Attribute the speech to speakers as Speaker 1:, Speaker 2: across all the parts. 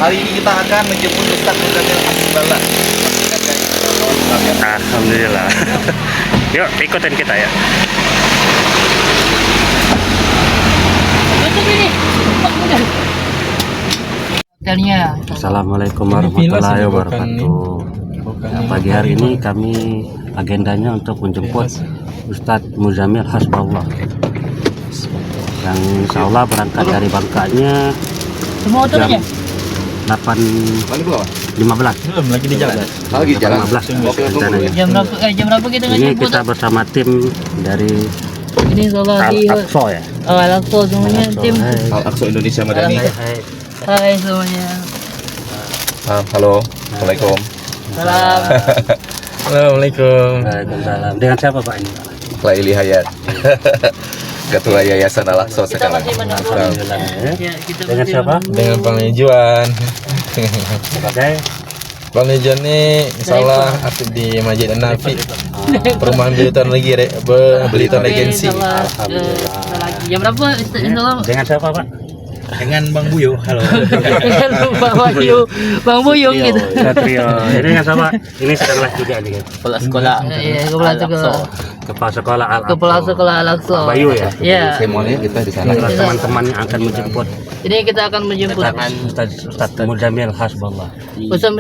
Speaker 1: Hari ini kita akan menjemput Ustaz Muzamil Hasballah.
Speaker 2: Alhamdulillah. Yuk ikutin kita ya. Assalamualaikum warahmatullahi wabarakatuh. Pagi hari ini kami agendanya untuk menjemput Ustadz Muzamil Hasballah yang insya Allah berangkat dari Bangkanya jam 8.15.
Speaker 1: Belum lagi di jalan.
Speaker 3: Lagi jalan.
Speaker 2: 15 rencananya.
Speaker 4: Jam berapa kita
Speaker 2: Ini
Speaker 4: ngejemput?
Speaker 2: kita bersama tim dari
Speaker 4: Ini kalau di
Speaker 2: Al-Aqsa ya.
Speaker 4: Al-Aqsa semuanya tim.
Speaker 3: Al-Aqsa Indonesia Madani.
Speaker 4: Hai semuanya.
Speaker 3: Halo, assalamualaikum.
Speaker 4: Salam.
Speaker 1: Assalamualaikum.
Speaker 2: Waalaikumsalam. Dengan siapa Pak ini?
Speaker 3: Pak Ili Hayat. Ketua Yayasan Al-Aqsa
Speaker 4: Kita
Speaker 3: sekarang.
Speaker 4: masih menunggu.
Speaker 2: Alhamdulillah.
Speaker 4: Ya, kita
Speaker 2: Dengan
Speaker 4: masih
Speaker 2: siapa?
Speaker 1: Dengan Bang Nejuan.
Speaker 2: Sebagai
Speaker 1: Bang Nejuan ini insyaallah aktif di Masjid An-Nafi. Perumahan Blitar Blitar Regency.
Speaker 4: Jam berapa? Insyaallah.
Speaker 2: dengan siapa Pak?
Speaker 1: Dengan Bang Buyo. Halo.
Speaker 4: Bang Buyung gitu.
Speaker 2: Satrio. Ini dengan siapa? Ini sedang live juga nih.
Speaker 4: Kepala sekolah. Iya, kepala sekolah.
Speaker 2: Kepala sekolah Al-Aqsa.
Speaker 4: Kepala sekolah Al-Aqsa.
Speaker 2: Bayu ya.
Speaker 4: Iya.
Speaker 3: Semuanya kita di sana.
Speaker 2: Inilah teman-teman yang akan menjemput
Speaker 4: Ini kita akan menjemput
Speaker 2: Ustadz Muzamil Hasballah.
Speaker 4: Ustaz.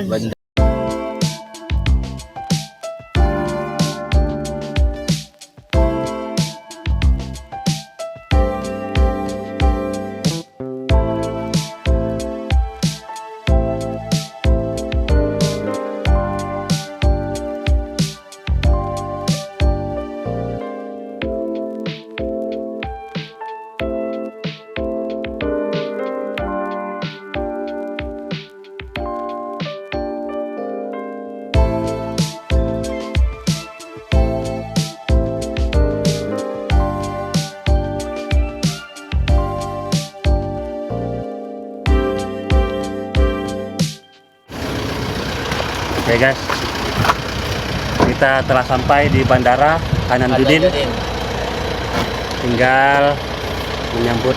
Speaker 2: Oke guys, kita telah sampai di Bandara Hanamudin. Tinggal menyambut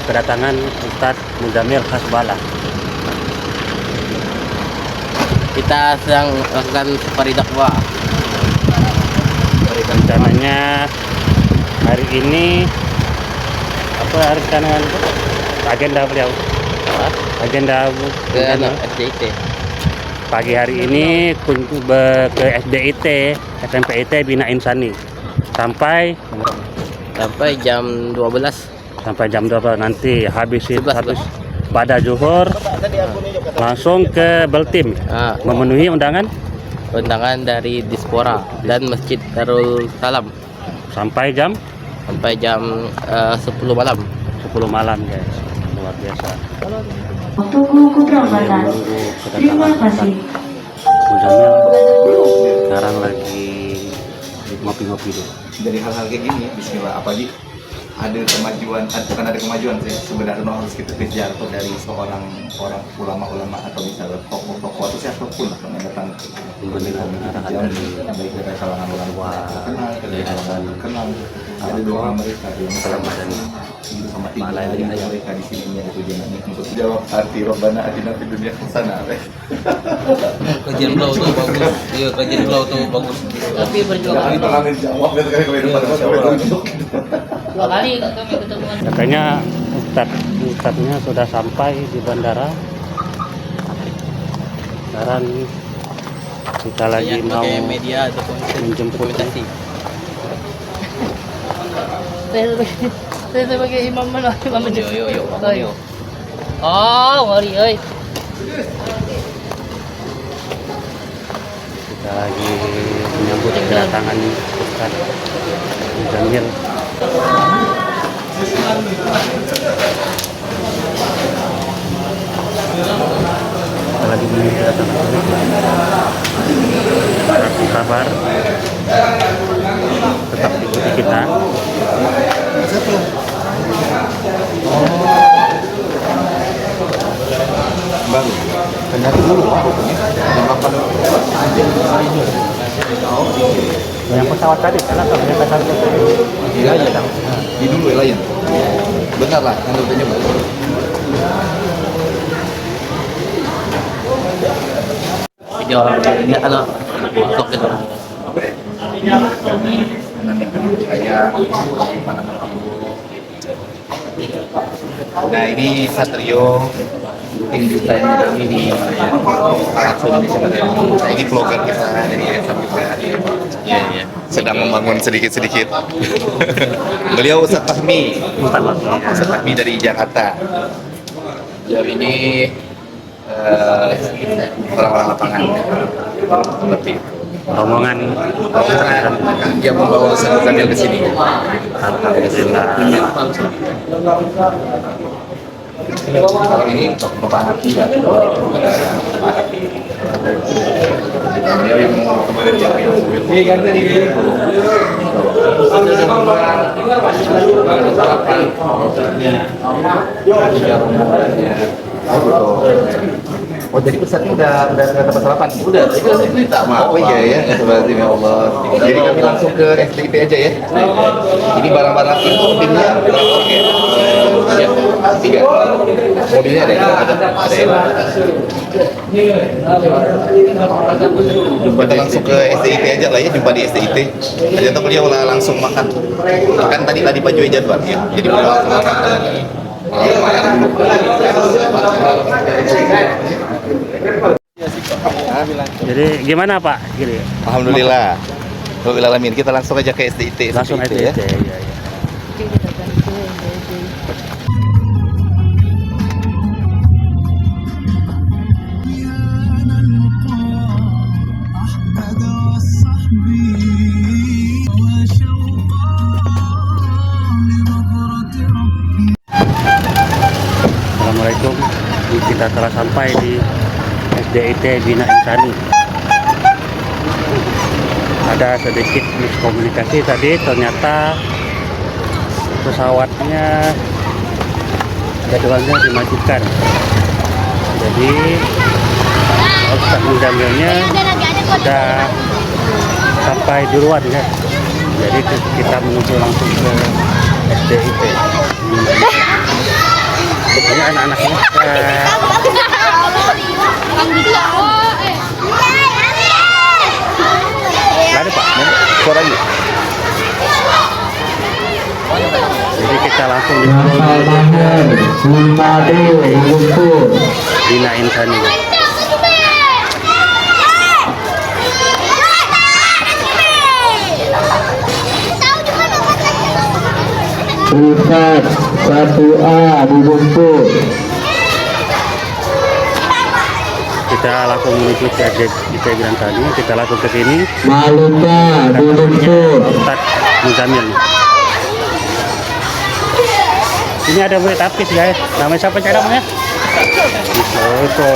Speaker 2: kedatangan Ustadz Muzamil Hasballah.
Speaker 4: Kita sedang melakukan safari dakwah.
Speaker 2: Rencananya hari ini apa rencananya itu? Agenda beliau? Agenda
Speaker 4: SDIT.
Speaker 2: pagi hari ini ke SDIT, SMPIT Bina Insani sampai
Speaker 4: jam 12.
Speaker 2: sampai jam 12 nanti habis
Speaker 4: 11.
Speaker 2: pada zuhur langsung ke Beltim memenuhi undangan
Speaker 4: Dari Dispora dan Masjid Darul Salam
Speaker 2: sampai jam
Speaker 4: 10 malam.
Speaker 2: 10 malam guys, luar biasa.
Speaker 5: Tunggu keberangkatan. Terima kasih.
Speaker 2: Muzamil sekarang lagi ngopi-ngopi dulu.
Speaker 6: Dari hal-hal kayak gini, bismillah, apalagi ada kemajuan, bukan ada kemajuan sih, sebenarnya harus kita kejar tuh dari seorang orang ulama-ulama atau misalnya tokoh-tokoh atau siapapun lah yang datang
Speaker 2: Memberikan arahan
Speaker 6: baik dari kalangan ulama terkenal, dari kalangan terkenal, ada doa mereka yang selama dan sama tinggi mereka di sini itu jangan untuk jawab arti Rabbana atina fid dunya hasanah.
Speaker 4: Kajian beliau tuh bagus. Iya, kajian beliau tuh bagus. Tapi perjuangan
Speaker 6: Itu kami jawab ya sekali kami depan tunjuk.
Speaker 4: 2 kali kami ketemuan.
Speaker 2: Katanya Ustadznya sudah sampai di bandara. Sekarang kita lagi mau
Speaker 4: media ataupun
Speaker 2: menjemput.
Speaker 4: dokumentasi. Saya sebagai imam mana? Imam yo. Oh, mari euy.
Speaker 2: Kita lagi menyambut kedatangan Ustadz Muzamil. Kita lagi menunggu kedatangan. Harap sabar, tetap ikuti kita.
Speaker 6: Baru. Kendari dulu
Speaker 2: Yang pesawat tadi, karena kalau yang pesawat tadi.
Speaker 6: Lion. Di dulu Lion. Benar lah, yang rutenya baru.
Speaker 4: jawab dia kalau untuk itu.
Speaker 6: Nah ini Satrio tim desain ini langsung ini vlogger kita dari SM juga. Iya. Sedang membangun sedikit-sedikit. Beliau Ustaz Fahmi dari Jakarta. Beliau ini orang-orang lapangan seperti itu.
Speaker 2: rombongan
Speaker 6: Dia membawa Ustaz Zamil ke sini.
Speaker 2: alhamdulillah.
Speaker 6: Kalau ini untuk Bapak Hati ya. Dia yang mau kemarin Oh jadi pesannya udah dapat sarapan? Udah, itu cerita mah. Oh iya ya, berarti ya Allah. Jadi kami langsung ke STIP aja ya. Ini barang-barang itu timnya berapa orang ya? Ya, 3. Mobilnya ada ya? Kita langsung ke STIP aja lah ya, jumpa di STIP. Aja tuh beliau langsung makan. Kan tadi baju jadwal ya, jadi beliau langsung makan.
Speaker 2: Jadi gimana Pak? Gini.
Speaker 6: Alhamdulillah. Alhamdulillah, kita langsung aja ke STIT.
Speaker 2: Langsung aja
Speaker 6: ya.
Speaker 2: ya. Assalamualaikum. Kita telah sampai di SDIT Bina Insani. Ada sedikit miskomunikasi tadi, ternyata pesawatnya jadwalnya dimajukan. Jadi Ustaz Muzamilnya sudah sampai duluan ya. Jadi kita menuju langsung ke SDIT. Ini anak-anaknya ada Pak, suaranya. Jadi kita langsung Bina Insani.
Speaker 7: Pusat 1A di Bungkus.
Speaker 2: Kita langsung menuju ke SDIT Bina Insani. Kita langsung ke sini.
Speaker 7: Malika di Bungkus.
Speaker 2: Ustaz Muzamil. Ini ada murid tapis guys. Namanya siapa cara namanya? Itu.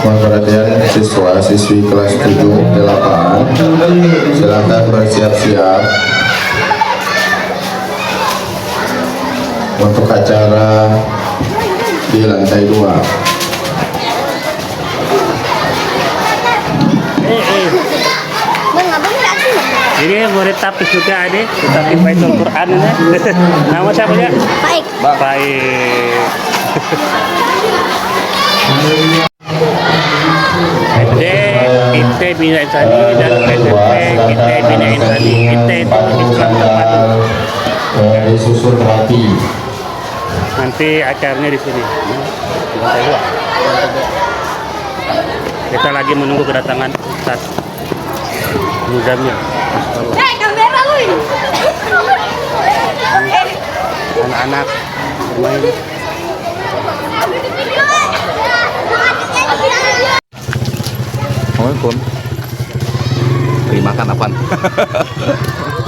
Speaker 8: Mohon perhatian siswa siswi kelas 7 8 silakan bersiap-siap untuk acara di lantai 2.
Speaker 2: Ini murid tapis juga ada, tapi Baitul Quran ini. Nama siapa ya?
Speaker 9: Baik.
Speaker 2: Baik. SD IT Bina Insani dan SMP IT Bina Insani. IT itu Islam terpadu.
Speaker 8: Disusun rapi.
Speaker 2: Nanti acaranya di sini. Lantai 2. Kita lagi menunggu kedatangan Ustaz Muzamil.
Speaker 9: Kamera lu ini.
Speaker 2: Anak-anak bermain.
Speaker 6: Assalamualaikum. Beri makan apaan?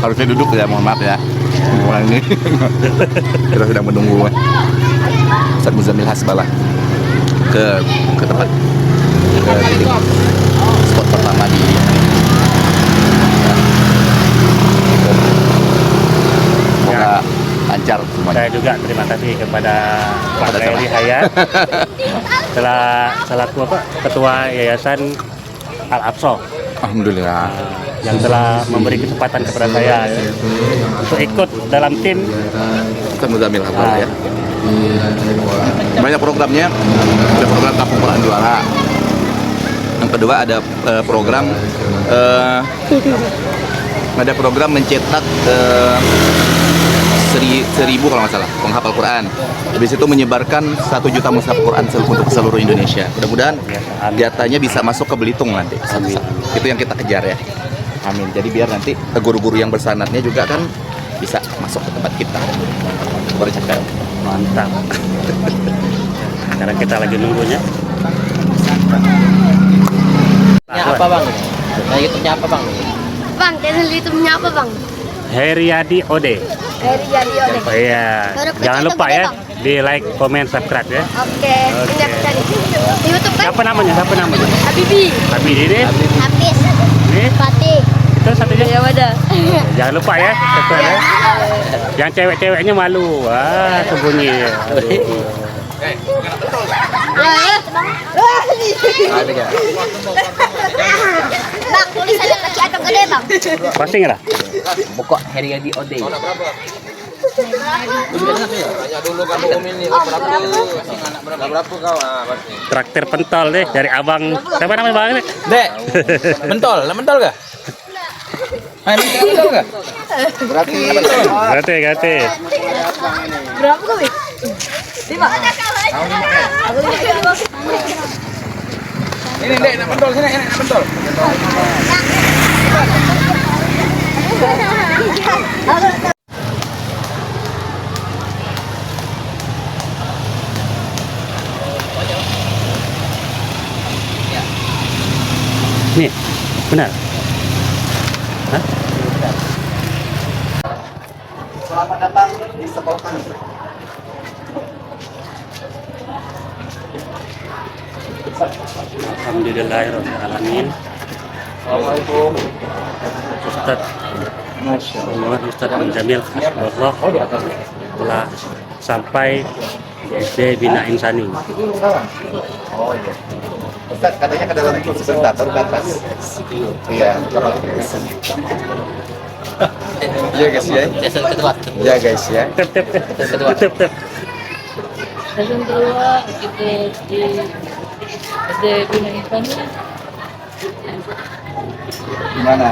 Speaker 6: Harusnya duduk ya, mohon maaf ya. Orang ini kita sedang menunggu Ustaz Muzamil Hasbalah ke tempat ke titik spot pertama di
Speaker 3: mendengar semuanya.
Speaker 2: Saya juga terima kasih kepada Pak Gairi Hayat telah selaku Ketua Yayasan Al-Aqsa
Speaker 3: Alhamdulillah.
Speaker 2: yang telah memberi kesempatan kepada saya untuk ikut dalam tim.
Speaker 3: Ustaz Muzamil Alhamdulillah ya. Banyak programnya, ada program Kampung Quran Juara. Yang kedua ada program mencetak 1000 kalau nggak salah penghafal Quran. Habis itu menyebarkan 1 juta mushaf Quran untuk seluruh Indonesia. Mudah-mudahan datanya bisa masuk ke Belitung nanti. Itu yang kita kejar ya. Amin. Jadi biar nanti guru-guru yang bersanadnya juga kan bisa masuk ke tempat kita. Bercakap.
Speaker 2: Mantap. Sekarang kita lagi nunggunya.
Speaker 4: Apa bang? Nah YouTube-nya apa bang?
Speaker 9: Bang, channel YouTube-nya apa bang?
Speaker 2: Heriadi Ode.
Speaker 9: Heriadi Ode.
Speaker 2: Iya.
Speaker 9: Baru
Speaker 2: Jangan
Speaker 9: pencet
Speaker 2: lupa
Speaker 9: tombol
Speaker 2: ya
Speaker 9: bang.
Speaker 2: di like, comment, subscribe ya.
Speaker 9: Oke, ini aku cari. Di YouTube kan?
Speaker 2: Siapa namanya?
Speaker 9: Habibi.
Speaker 2: Habib ini.
Speaker 9: Hafiz.
Speaker 2: Ini
Speaker 9: Fatih.
Speaker 2: itu satunya.
Speaker 9: Ya wadah.
Speaker 2: Jangan lupa ya, subscribe ya. Yang cewek-ceweknya malu. Wah, sembunyi. Aduh.
Speaker 9: Bang, tulisannya kecil atau gede bang?
Speaker 2: Pasti nggak lah?
Speaker 4: Pokok Heriadi Ode. Berapa kau?
Speaker 2: Traktir pentol deh dari abang. Siapa namanya bang?
Speaker 4: Dek, mentol gak? Mentol gak?
Speaker 2: Gate.
Speaker 9: Berapa kau? 5.
Speaker 4: Ini dek, nak mentol sini, nak mentol.
Speaker 2: Nih, benar. Hah?
Speaker 3: Selamat datang di sekolah.
Speaker 2: Alhamdulillahirrahmanirrahim.
Speaker 3: Assalamualaikum.
Speaker 2: Ustaz Muhammad Ustaz Muzamil Hasbullah telah sampai di SD Bina Insani.
Speaker 3: Oh iya. Ustaz katanya ke dalam itu sebentar, baru ke atas. Iya. Iya guys ya.
Speaker 4: Season kedua.
Speaker 3: Iya guys ya.
Speaker 2: Tep.
Speaker 10: Season kedua kita di SD Bina Insani.
Speaker 3: Gimana?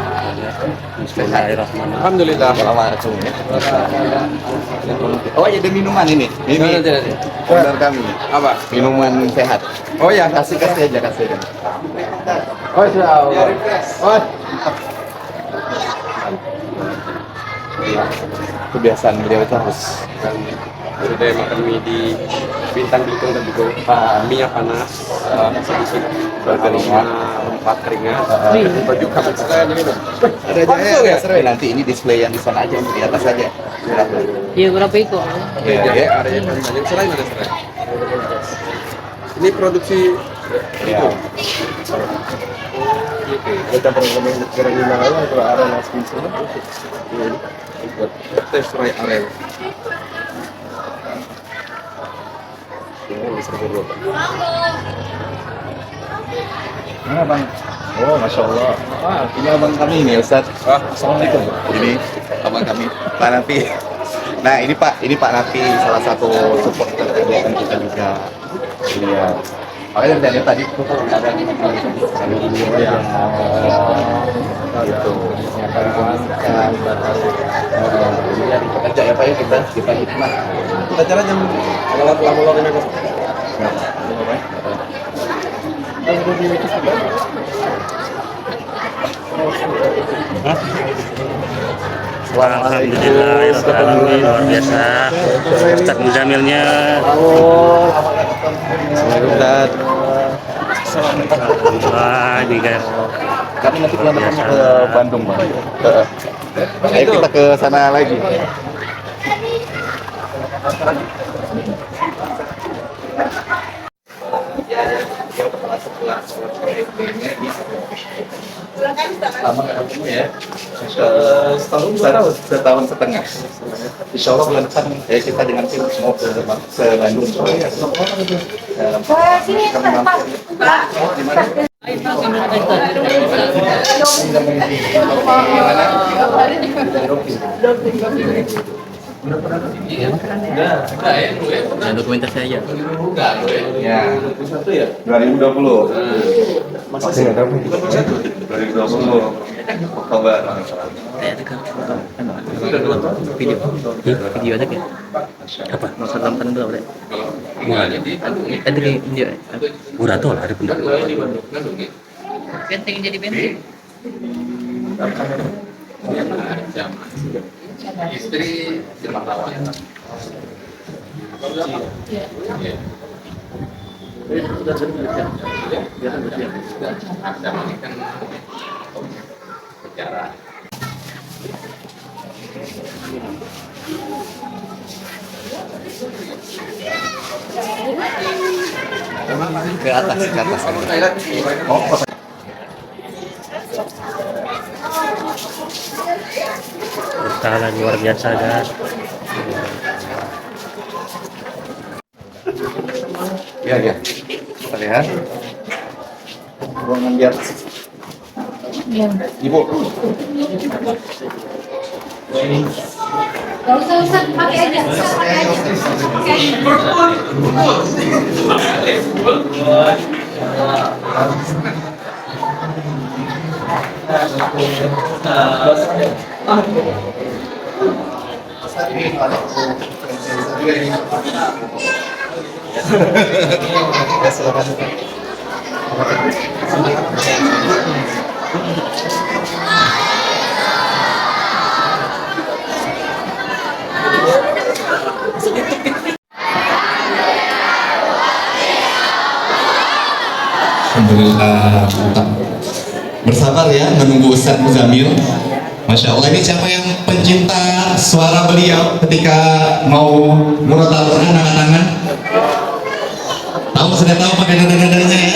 Speaker 2: Bismillahirrahmanirrahim.
Speaker 3: Alhamdulillah. Assalamualaikum. Oh iya, ada minuman ini. Ini order kami. Apa? Minuman sehat. Oh ya, kasih aja. Oh siap. Oh. Kebiasaan beliau itu harus
Speaker 6: Udah makan mie di Bintang Belitung dan juga mie panas, sedikit berkeringat, empat keringat, baju kamu sekalian ini dong.
Speaker 3: ada aja ya, seru. Nanti ini display yang di sana aja, di atas aja.
Speaker 10: Iya berapa itu?
Speaker 3: Iya.
Speaker 6: Ada yang selain ada serai. Ini produksi itu.
Speaker 3: Kita program yang sekarang ini malah kalau ada nasi semua.
Speaker 6: Buat tes serai aren.
Speaker 3: Mana bang? Oh masya Allah. Wah, ini abang kami ini Ustaz. Assalamualaikum. Ini abang kami Pak Nafi. Nah ini Pak Nafi, salah satu support kegiatan kita juga. Iya. Makanya dari tadi itu ada beliau yang gitu. Kerja ya Pak ya, kita hikmah.
Speaker 6: Kita cara jam lama-lama ini kok.
Speaker 2: Alhamdulillahirrahmanirrahim. Luar biasa. Ustaz Muzamilnya. Wah, ini guys.
Speaker 3: Kami nanti pulang ke Bandung bang. Ayo kita ke sana lagi. Yang setelah Lama nggak ketemu ya? Setahun setengah. Insya Allah bulan depan ya kita dengan tim mau ke Bandung.
Speaker 4: Yang dokumentasi aja.
Speaker 3: Ya, 2020. Masih ada 2020 Oktober.
Speaker 4: Video ada kan? Apa? Masa dalam dulu ada. Ada kayak video. Murah tuh ada bener.
Speaker 10: Benteng jadi benteng.
Speaker 6: Istri di Pahlawan.
Speaker 3: Ke atas. Oh,
Speaker 2: Berskala luar biasa guys.
Speaker 3: ya. Kita lihat. Ruangan di atas. Ibu.
Speaker 9: Gak usah, pakai aja.
Speaker 3: Ya, silakan.
Speaker 6: Alhamdulillah, mantap. Bersabar ya menunggu Ustadz Muzamil. Masya Allah, ini siapa yang pencinta suara beliau ketika mau murotal Quran, angkat tangan? Tahu, sudah tahu pakai nada-nadanya ya?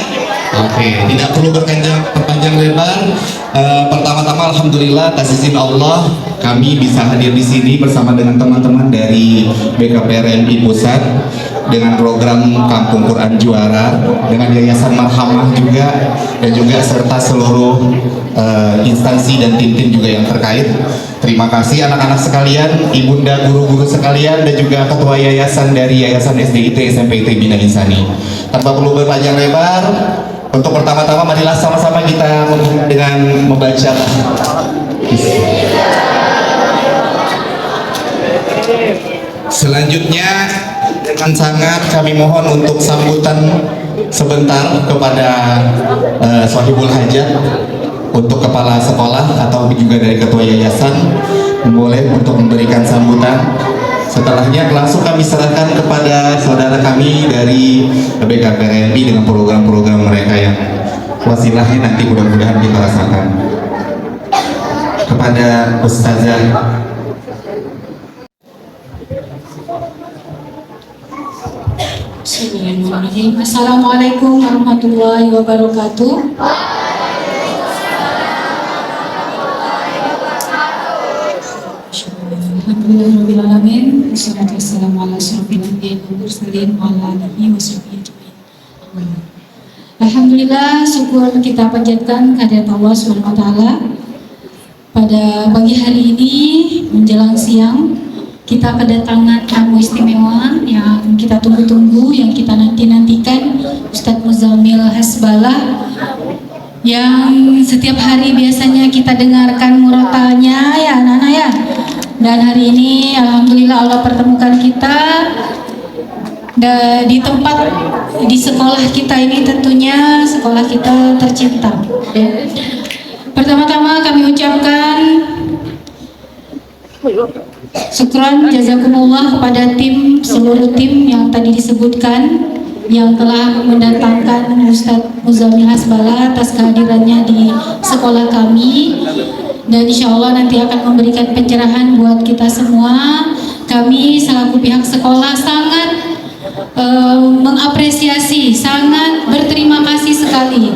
Speaker 6: Oke, tidak perlu berpanjang lebar. Pertama-tama alhamdulillah atas izin Allah kami bisa hadir di sini bersama dengan teman-teman dari BKPRMI Pusat dengan program Kampung Quran Juara, dengan Yayasan Marhamah juga, dan juga serta seluruh instansi dan tim-tim juga yang terkait. Terima kasih anak-anak sekalian, ibunda, guru-guru sekalian, dan juga ketua yayasan dari Yayasan SDIT SMPT Bina Insani. Tanpa perlu berpanjang lebar, untuk pertama-tama marilah sama-sama kita membuka dengan membaca. Selanjutnya dengan sangat kami mohon untuk sambutan sebentar kepada Sohibul Hajat, untuk kepala sekolah atau juga dari ketua yayasan, boleh untuk memberikan sambutan. Setelahnya langsung kami serahkan kepada saudara kami dari BKPRMI dengan program-program mereka yang wasilahnya nanti mudah-mudahan kita rasakan. Kepada Ustazah
Speaker 11: Bismillahirrahmanirrahim. Assalamualaikum warahmatullahi wabarakatuh. Alhamdulillahirrahmanirrahim. Wassalatu wassalamu ala asyrofil anbiya'i wal mursalin wa ala alihi wa sahbihi ajma'in. Alhamdulillah, syukur kita panjatkan kehadirat Allah Subhanahu wa taala. Pada pagi hari ini menjelang siang kita kedatangan tamu istimewa yang kita tunggu-tunggu, yang kita nanti-nantikan, Ustadz Muzamil Hasbalah, yang setiap hari biasanya kita dengarkan murotalnya ya anak-anak ya. Dan hari ini alhamdulillah Allah pertemukan kita di tempat, di sekolah kita ini, tentunya sekolah kita tercinta ya. Pertama-tama kami ucapkan syukran jazakumullah kepada seluruh tim yang tadi disebutkan, yang telah mendatangkan Ustadz Muzamil Hasbalah atas kehadirannya di sekolah kami, dan insya Allah nanti akan memberikan pencerahan buat kita semua. Kami selaku pihak sekolah sangat mengapresiasi, sangat berterima kasih sekali.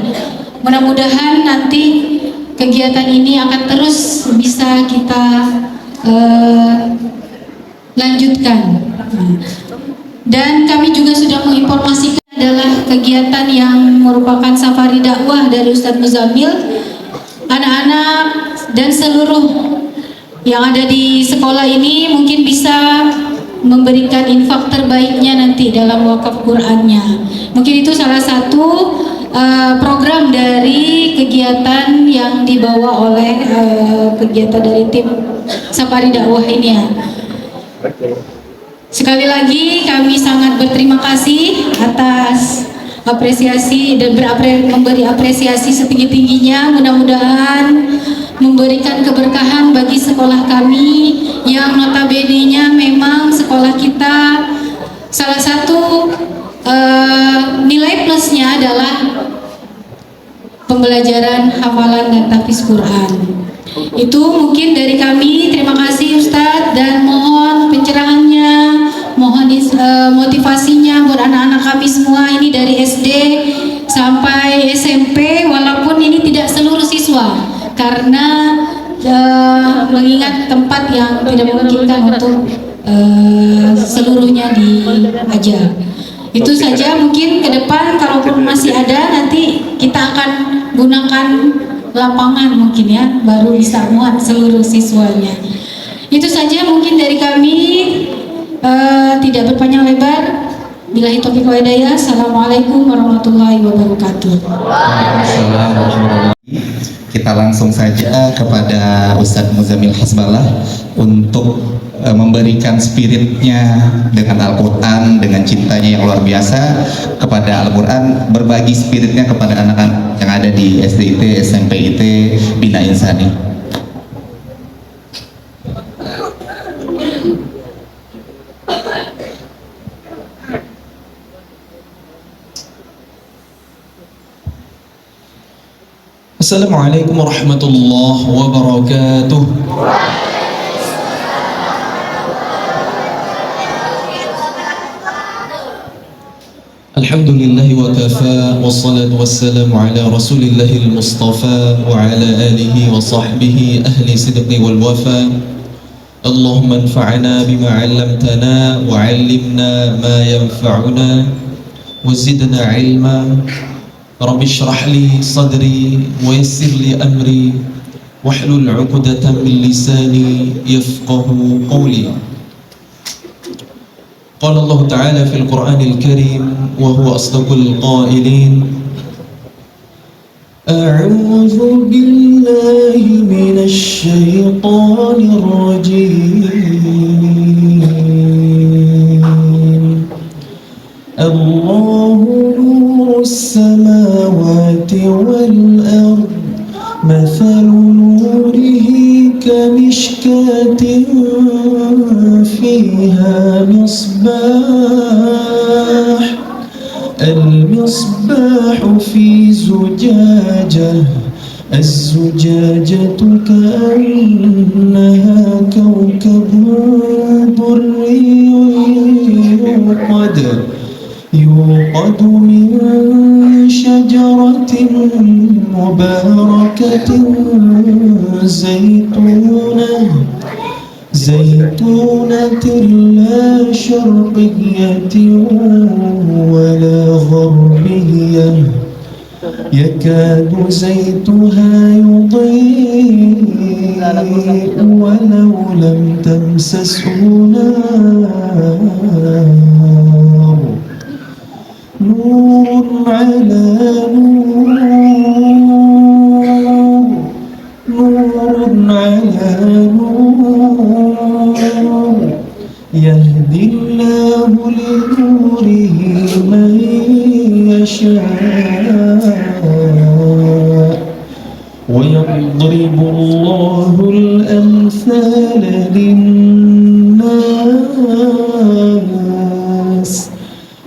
Speaker 11: Mudah-mudahan nanti kegiatan ini akan terus bisa kita lanjutkan. Dan kami juga sudah menginformasikan adalah kegiatan yang merupakan safari dakwah dari Ustadz Muzamil. Anak-anak dan seluruh yang ada di sekolah ini mungkin bisa memberikan infak terbaiknya nanti dalam wakaf Qur'annya. Mungkin itu salah satu program dari kegiatan yang dibawa oleh kegiatan dari tim Safari Dakwah ini ya. Sekali lagi kami sangat berterima kasih atas apresiasi dan memberi apresiasi setinggi-tingginya. Mudah-mudahan memberikan keberkahan bagi sekolah kami yang notabene-nya memang sekolah kita salah satu nilai plusnya adalah pembelajaran hafalan dan tahfiz Quran. Itu mungkin dari kami. Terima kasih Ustadz, dan mohon pencerahannya, mohon motivasinya buat anak-anak kami semua ini dari SD sampai SMP, walaupun ini tidak seluruh siswa karena mengingat tempat yang tidak memungkinkan untuk seluruhnya diajar. Itu saja mungkin ke depan, kalaupun masih ada nanti kita akan gunakan lapangan mungkin ya, baru bisa muat seluruh siswanya. Itu saja mungkin dari kami, tidak berpanjang lebar. Billahi taufiq wal hidayah. Assalamualaikum warahmatullahi wabarakatuh.
Speaker 3: Kita langsung saja kepada Ustadz Muzamil Hasballah untuk memberikan spiritnya dengan Al-Quran, dengan cintanya yang luar biasa kepada Al-Quran, berbagi spiritnya kepada anak-anak yang ada di SDIT, SMPIT, Bina Insani.
Speaker 12: Assalamualaikum warahmatullahi wabarakatuh. Alhamdulillahi wa kafa, wassalatu wassalamu ala rasulillahil mustafa wa ala alihi wa sahbihi ahli sidqi wal wafa. Allahumma anfa'na bima 'allamtana wa 'allimna ma yanfa'una wa zidna 'ilma. Rabbi shrah li sadri wa yassir li amri wahlul 'uqdatam min lisani yafqahu qawli. قال الله تعالى في القرآن الكريم وهو أصدق القائلين أعوذ بالله من الشيطان الرجيم الله نور السماوات والأرض مثل نوره كمشكاة فيها مصباح المصباح في زجاجة الزجاجة كأنها كوكب دري يوقد من شجرة مباركة زيتونة لا شرقية ولا غربية يكاد زيتها يضيء ولو لم تمسسه نار نور على نور نور على نور يهدي الله لنوره من يشاء ويضرب الله الأمثال للناس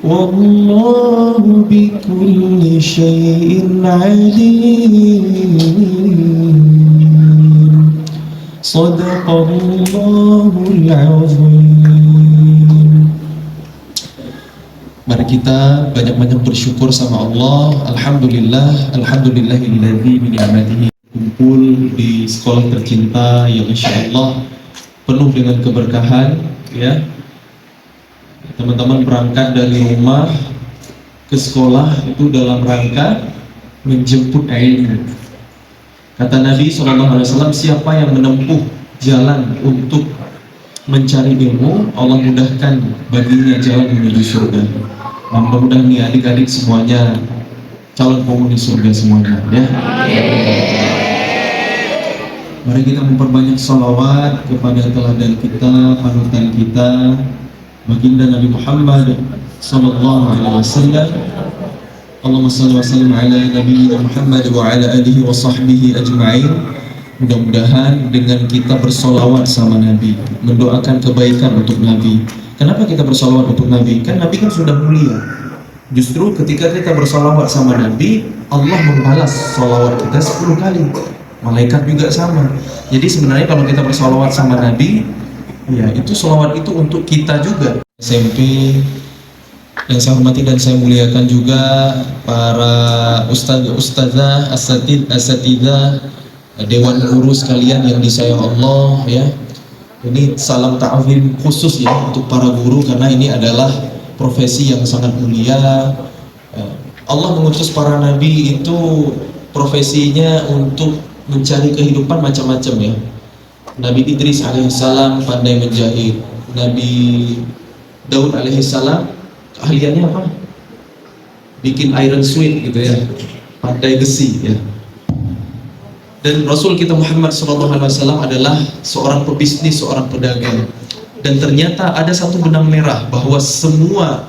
Speaker 12: والله بكل شيء عليم صدق الله العظيم. Mari kita banyak-banyak bersyukur sama Allah. Alhamdulillah, alhamdulillahilladzi bi ni'matihi berkumpul di sekolah tercinta yang insya Allah penuh dengan keberkahan, ya. Teman-teman berangkat dari rumah ke sekolah itu dalam rangka menjemput ilmu. Kata Nabi SAW, siapa yang menempuh jalan untuk mencari ilmu, Allah mudahkan baginya jalan menuju surga. Nah, mudah-mudahan nih adik-adik semuanya calon penghuni surga semuanya, ya. Mari kita memperbanyak salawat kepada teladan kita, panutan kita, baginda Nabi Muhammad sallallahu alaihi wasallam. Allahumma shalli wa sallim ala nabiyyina Muhammad wa ala alihi wa sahbihi ajma'in. Mudah-mudahan dengan kita bersolawat sama Nabi, mendoakan kebaikan untuk Nabi. Kenapa kita bersolawat untuk Nabi? Kan Nabi kan sudah mulia. Justru ketika kita bersolawat sama Nabi, Allah membalas solawat kita 10 kali. Malaikat juga sama. Jadi sebenarnya kalau kita bersolawat sama Nabi, ya itu solawat itu untuk kita juga. SMP yang saya hormati dan saya muliakan juga para ustazah, asatidzah, dewan guru sekalian yang disayang Allah, ya. Ini salam ta'zim khusus ya untuk para guru, karena ini adalah profesi yang sangat mulia. Allah mengutus para nabi itu profesinya untuk mencari kehidupan macam-macam, ya. Nabi Idris alaihissalam pandai menjahit, Nabi Daud alaihissalam keahliannya apa? Bikin iron sweet gitu ya, pandai besi ya. Dan Rasul kita Muhammad SAW adalah seorang pebisnis, seorang pedagang. Dan ternyata ada satu benang merah bahwa semua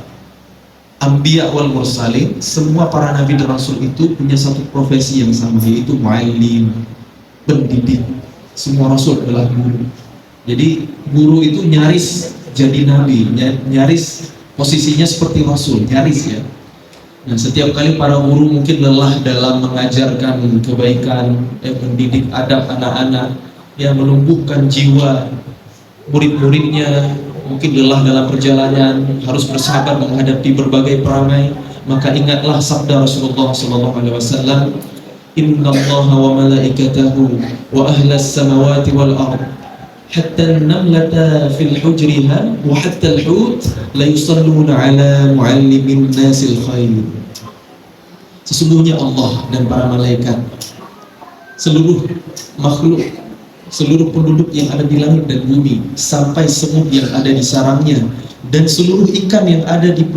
Speaker 12: Anbiya wal Mursalin, semua para nabi dan rasul itu punya satu profesi yang sama, yaitu muallim, pendidik. Semua rasul adalah guru. Jadi guru itu nyaris jadi nabi, nyaris posisinya seperti rasul, nyaris ya. Nah, setiap kali para guru mungkin lelah dalam mengajarkan kebaikan, mendidik adab anak-anak, yang menumbuhkan jiwa murid-muridnya, mungkin lelah dalam perjalanan, harus bersabar menghadapi berbagai peramai, maka ingatlah sabda Rasulullah SAW, Innallaha wa malaikatahu wa ahlas samawati wal ard hatta an-namlata fil hujriha wa hatta al-hut la yusalluna ala muallimin nasil khair. Sesungguhnya Allah dan para malaikat, seluruh makhluk, seluruh penduduk yang ada di langit dan bumi, sampai semut yang ada di sarangnya, dan seluruh ikan yang ada di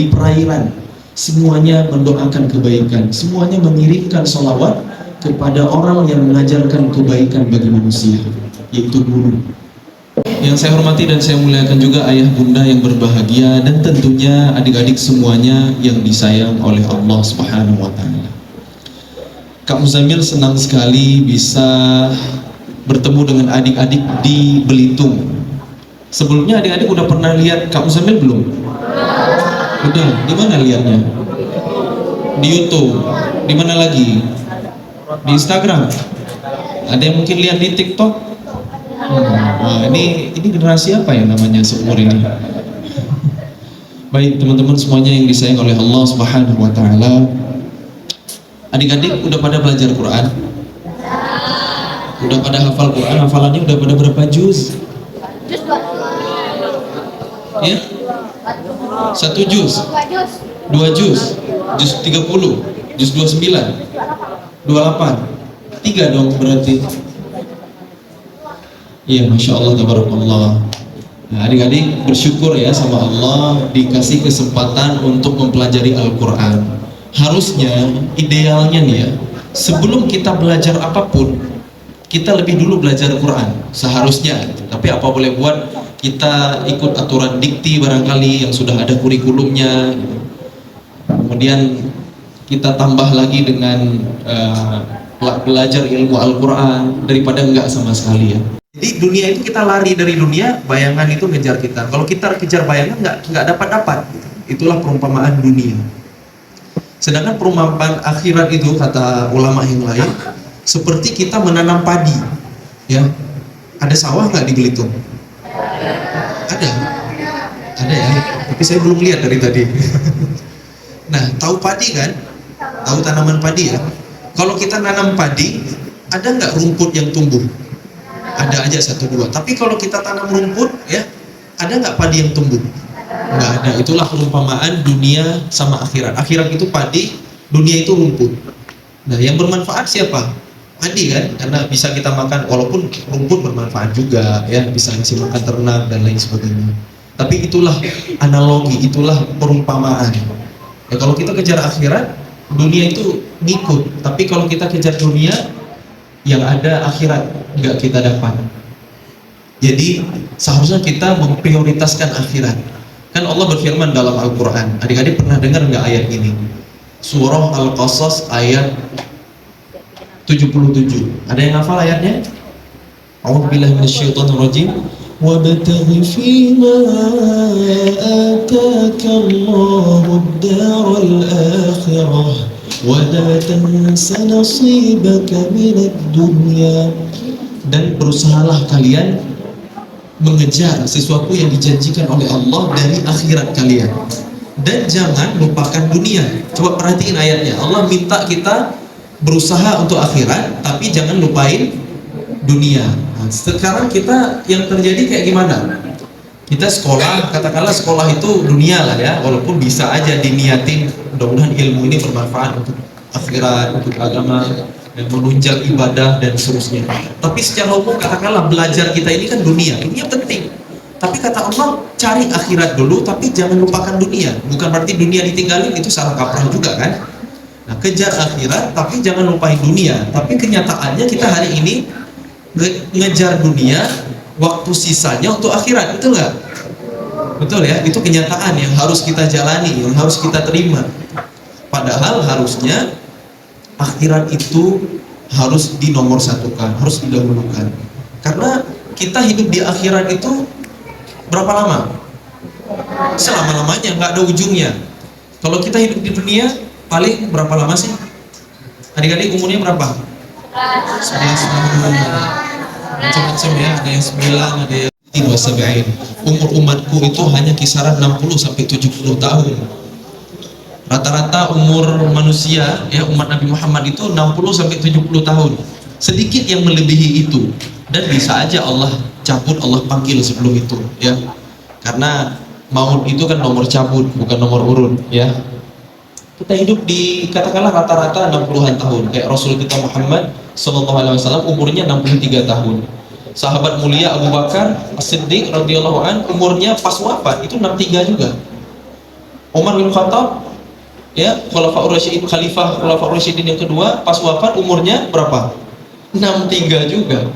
Speaker 12: perairan, semuanya mendoakan kebaikan, semuanya mengirimkan salawat kepada orang yang mengajarkan kebaikan bagi manusia, yaitu guru. Yang saya hormati dan saya muliakan juga ayah bunda yang berbahagia, dan tentunya adik-adik semuanya yang disayang oleh Allah Subhanahu wa Ta'ala. Kak Muzamil senang sekali bisa bertemu dengan adik-adik di Belitung. Sebelumnya adik-adik udah pernah lihat Kak Muzamil belum? Udah. Di mana lihatnya? Di YouTube. Di mana lagi? Di Instagram. Ada yang mungkin lihat di TikTok? Nah, ini generasi apa ya namanya seumur ini? Baik teman-teman semuanya yang disayang oleh Allah Subhanahu wa Ta'ala. Adik-adik udah pada belajar Quran? Udah pada hafal Quran? Hafalannya udah pada berapa juz? Ya? 1 juz? 2 juz? Juz 30? Juz 29? 28? 3 dong berarti. Iya, Masya Allah, tabarakallah. Nah, adik-adik bersyukur ya sama Allah dikasih kesempatan untuk mempelajari Al-Quran. Harusnya, idealnya nih ya, sebelum kita belajar apapun, kita lebih dulu belajar Quran, seharusnya. Tapi apa boleh buat, kita ikut aturan dikti barangkali yang sudah ada kurikulumnya. Kemudian kita tambah lagi dengan belajar ilmu Al-Quran daripada enggak sama sekali ya. Jadi dunia itu kita lari dari dunia, bayangan itu ngejar kita. Kalau kita kejar bayangan nggak dapat. Itulah perumpamaan dunia. Sedangkan perumpamaan akhirat itu kata ulama yang lain seperti kita menanam padi, ya. Ada sawah nggak di Belitung? Ada ya. Tapi saya belum lihat dari tadi. Nah, tahu padi kan? Tahu tanaman padi ya? Kalau kita nanam padi, ada nggak rumput yang tumbuh? Ada aja 1-2. Tapi kalau kita tanam rumput, ya, ada nggak padi yang tumbuh? Nggak ada. Itulah perumpamaan dunia sama akhirat. Akhirat itu padi, dunia itu rumput. Nah, yang bermanfaat siapa? Padi kan, karena bisa kita makan. Walaupun rumput bermanfaat juga, ya, bisa ngasih makan ternak dan lain sebagainya. Tapi itulah analogi, itulah perumpamaan. Ya, kalau kita kejar akhirat, dunia itu ngikut. Tapi kalau kita kejar dunia, yang ada akhirat nggak kita dapat. Jadi seharusnya kita memprioritaskan akhirat. Kan Allah berfirman dalam Al-Quran. Adik-adik pernah dengar nggak ayat ini? Surah Al-Qasas ayat 77. Ada yang hafal ayatnya? A'udzubillahi minasyaitonirrajim. Wabtaghi fima ataka Allahu ad-daral akhirah wa la tansa nasibaka minad dunya. Dan berusahalah kalian mengejar sesuatu yang dijanjikan oleh Allah dari akhirat kalian, dan jangan lupakan dunia. Coba perhatiin ayatnya. Allah minta kita berusaha untuk akhirat, tapi jangan lupain dunia. Nah, sekarang kita yang terjadi kayak gimana? Kita sekolah, katakanlah sekolah itu dunia lah ya, walaupun bisa aja diniatin mudah-mudahan ilmu ini bermanfaat untuk akhirat, untuk agama, dan menunjang ibadah dan seterusnya. Tapi secara umum katakanlah belajar kita ini kan dunia penting. Tapi kata Allah cari akhirat dulu, tapi jangan lupakan dunia. Bukan berarti dunia ditinggalin, itu salah kaprah juga kan? Nah, kejar akhirat tapi jangan lupain dunia. Tapi kenyataannya kita hari ini ngejar dunia, waktu sisanya untuk akhirat, betul nggak? Betul ya, itu kenyataan yang harus kita jalani, yang harus kita terima. Padahal harusnya akhirat itu harus dinomorsatukan, harus didahulukan. Karena kita hidup di akhirat itu berapa lama? Selama-lamanya, nggak ada ujungnya. Kalau kita hidup di dunia, paling berapa lama sih? Adik-adik umurnya berapa? 11 tahun. Macam-macam ya, ada yang 9, ada yang 27. Umur umatku itu hanya kisaran 60-70 tahun. Rata-rata umur manusia, ya, umat Nabi Muhammad itu 60-70 tahun. Sedikit yang melebihi itu. Dan bisa aja Allah cabut, Allah panggil sebelum itu, ya. Karena maut itu kan nomor cabut, bukan nomor urut, ya. Kita hidup di katakanlah rata-rata 60-an tahun. Kayak Rasul kita Muhammad SAW umurnya 63 tahun. Sahabat mulia Abu Bakar As-Siddiq radhiyallahu an umurnya pas wafat itu 63 juga. Umar bin Khattab, ya, Khalifah Rasyidin yang kedua, pas wafat umurnya berapa? 63 juga.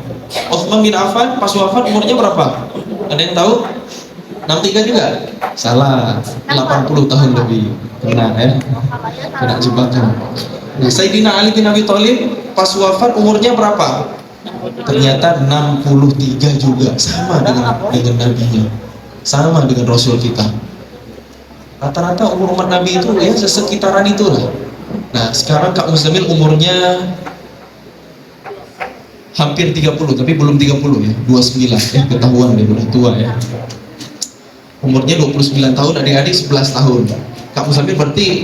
Speaker 12: Utsman bin Affan pas wafat umurnya berapa? Ada yang tahu? 63 juga? Salah, 80 tahun lebih. Kena ya, kena jebakan. Nah, Sayyidina Ali bin Abi Thalib pas wafat umurnya berapa? Ternyata 63 juga, sama dengan nabinya, sama dengan Rasul kita. Rata-rata umur umat Nabi itu ya sesekitaran itulah. Nah, sekarang Kak Muzamil umurnya hampir 30, tapi belum 30 ya, 29 ya, ketahuan dia udah tua ya. Umurnya 29 tahun, adik-adik 11 tahun. Kak Muzamil berarti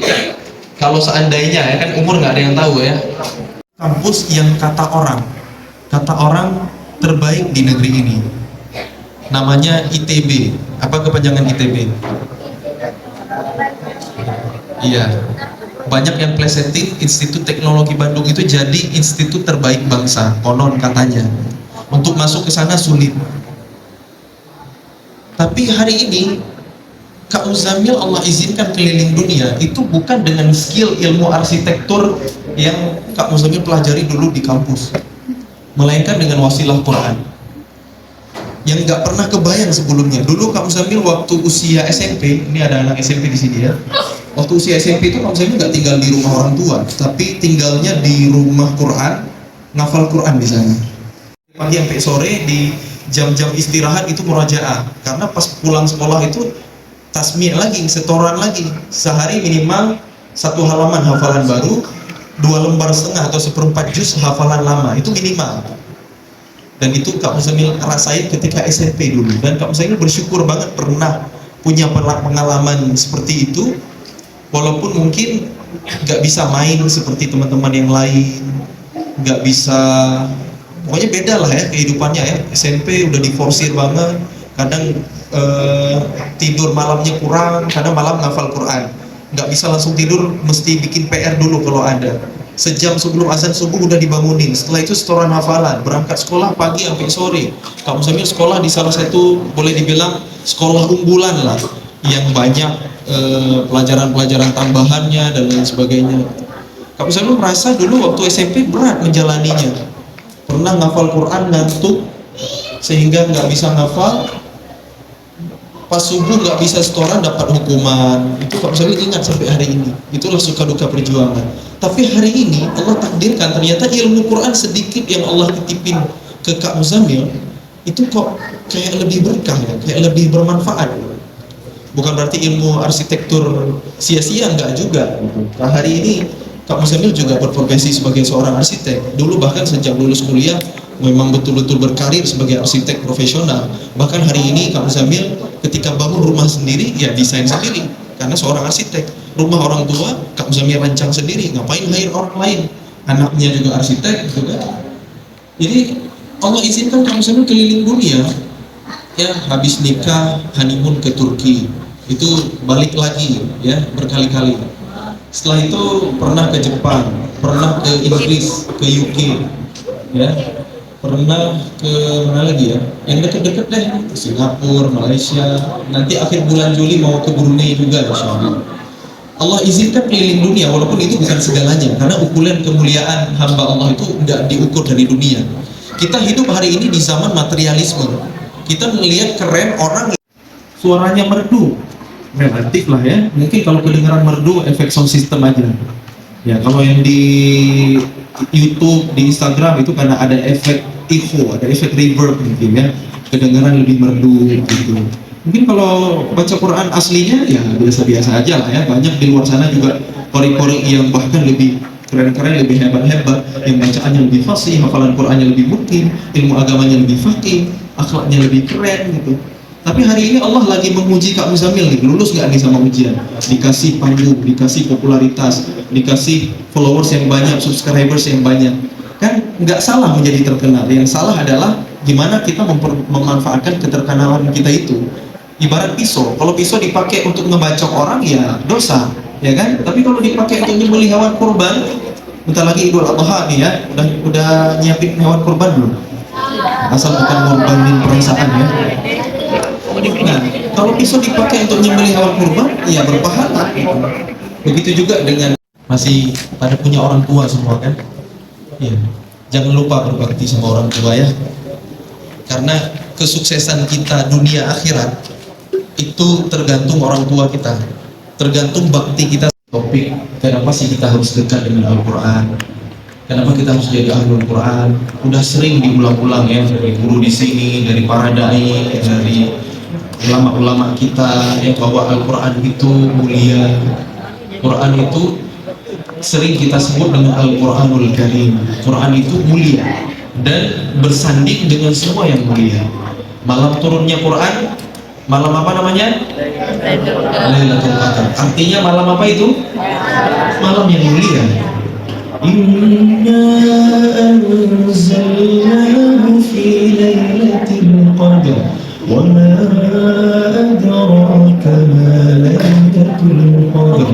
Speaker 12: kalau seandainya ya kan umur nggak ada yang tahu ya. Kampus yang kata orang terbaik di negeri ini namanya ITB. Apa kepanjangan ITB? Iya, banyak yang plesetin Institut Teknologi Bandung itu jadi institut terbaik bangsa, konon katanya. Untuk masuk ke sana sulit. Tapi hari ini Kak Muzamil Allah izinkan keliling dunia itu bukan dengan skill ilmu arsitektur yang Kak Muzamil pelajari dulu di kampus, melainkan dengan wasilah Quran yang nggak pernah kebayang sebelumnya. Dulu Kak Muzamil waktu usia SMP, ini ada anak SMP di sini ya. Waktu usia SMP itu Kak Muzamil nggak tinggal di rumah orang tua, tapi tinggalnya di rumah Quran, ngafal Quran di sana. Pagi sampai sore di jam-jam istirahat itu murajaah, karena pas pulang sekolah itu tasmi' lagi, setoran lagi, sehari minimal 1 halaman hafalan baru, 2 lembar setengah atau 1/4 juz hafalan lama, itu minimal. Dan itu Kak Muzamil rasain ketika SMP dulu, dan Kak Muzamil bersyukur banget pernah punya pengalaman seperti itu, walaupun mungkin nggak bisa main seperti teman-teman yang lain, nggak bisa, pokoknya beda lah ya kehidupannya ya. SMP udah diforsir banget, kadang tidur malamnya kurang, kadang malam ngafal Quran, nggak bisa langsung tidur, mesti bikin PR dulu kalau ada. Sejam sebelum azan subuh udah dibangunin, setelah itu setoran hafalan, berangkat sekolah pagi sampai sore. Kak Muzamil sekolah di salah satu boleh dibilang sekolah unggulan lah, yang banyak pelajaran-pelajaran tambahannya dan lain sebagainya. Kak Muzamil merasa dulu waktu SMP berat menjalaninya, pernah ngafal Quran ngantuk sehingga nggak bisa ngafal, pas subuh nggak bisa setoran dapat hukuman. Itu Kak Muzamil ingat sampai hari ini. Itulah suka duka perjuangan. Tapi hari ini Allah takdirkan ternyata ilmu Quran sedikit yang Allah titipin ke Kak Muzamil itu kok kayak lebih berkah ya, kayak lebih bermanfaat. Bukan berarti ilmu arsitektur sia-sia, enggak juga. Nah, hari ini Kak Muzamil juga berprofesi sebagai seorang arsitek. Dulu bahkan sejak lulus kuliah memang betul-betul berkarir sebagai arsitek profesional. Bahkan hari ini Kak Muzamil ketika bangun rumah sendiri ya desain sendiri karena seorang arsitek. Rumah orang tua Kak Muzamil rancang sendiri, ngapain hire orang lain? Anaknya juga arsitek gitu kan. Jadi Allah izinkan Kak Muzamil keliling dunia. Ya, habis nikah honeymoon ke Turki, itu balik lagi ya berkali-kali. Setelah itu pernah ke Jepang, pernah ke Inggris, ke UK, ya, pernah ke mana lagi ya? Yang deket-deket deh, ke Singapura, Malaysia. Nanti akhir bulan Juli mau ke Brunei juga, insyaallah. Allah izinkan keliling dunia, walaupun itu bukan segalanya, karena ukuran kemuliaan hamba Allah itu tidak diukur dari dunia. Kita hidup hari ini di zaman materialisme. Kita melihat keren orang suaranya merdu, relatif lah ya. Mungkin kalau kedengaran merdu efek sound system aja. Ya kalau yang di YouTube, di Instagram itu karena ada efek echo, ada efek reverb mungkin ya. Kedengaran lebih merdu gitu. Mungkin kalau baca Quran aslinya ya biasa-biasa aja lah ya. Banyak di luar sana juga qori-qori yang bahkan lebih keren-keren, lebih hebat-hebat, yang bacaannya lebih fasih, hafalan Qurannya lebih mungkin, ilmu agamanya lebih faqih, akhlaknya lebih keren gitu. Tapi hari ini Allah lagi menguji Kak Muzamil nih, lulus nggak nih sama ujian? Dikasih panggung, dikasih popularitas, dikasih followers yang banyak, subscribers yang banyak. Kan nggak salah menjadi terkenal, yang salah adalah gimana kita memanfaatkan keterkenalan kita itu. Ibarat pisau, kalau pisau dipakai untuk ngebacok orang ya dosa, ya kan? Tapi kalau dipakai untuk nyembelih hewan kurban, bentar lagi Idul Adha nih ya, udah nyiapin hewan kurban belum? Asal bukan ngorbanin perasaan ya. Nah, kalau pisau dipakai untuk nyembelih hewan kurban, ya berpahala. Begitu juga dengan masih pada punya orang tua semua kan? Iya. Jangan lupa berbakti sama orang tua ya. Karena kesuksesan kita dunia akhirat itu tergantung orang tua kita, tergantung bakti kita. Topik kenapa sih kita harus dekat dengan Al-Quran, kenapa kita harus jadi ahlul Quran, udah sering diulang-ulang ya dari guru di sini, dari para dai, dari ulama-ulama kita yang bahwa Al-Quran itu mulia. Quran itu sering kita sebut dengan Al-Quranul Karim. Quran itu mulia dan bersanding dengan semua yang mulia. Malam turunnya Quran, malam apa namanya? Lailatul Qadar. Artinya malam apa itu? Malam yang mulia. Inna anzalnahu fi lailatul qadar wa ma adraka ma lailatul qadar.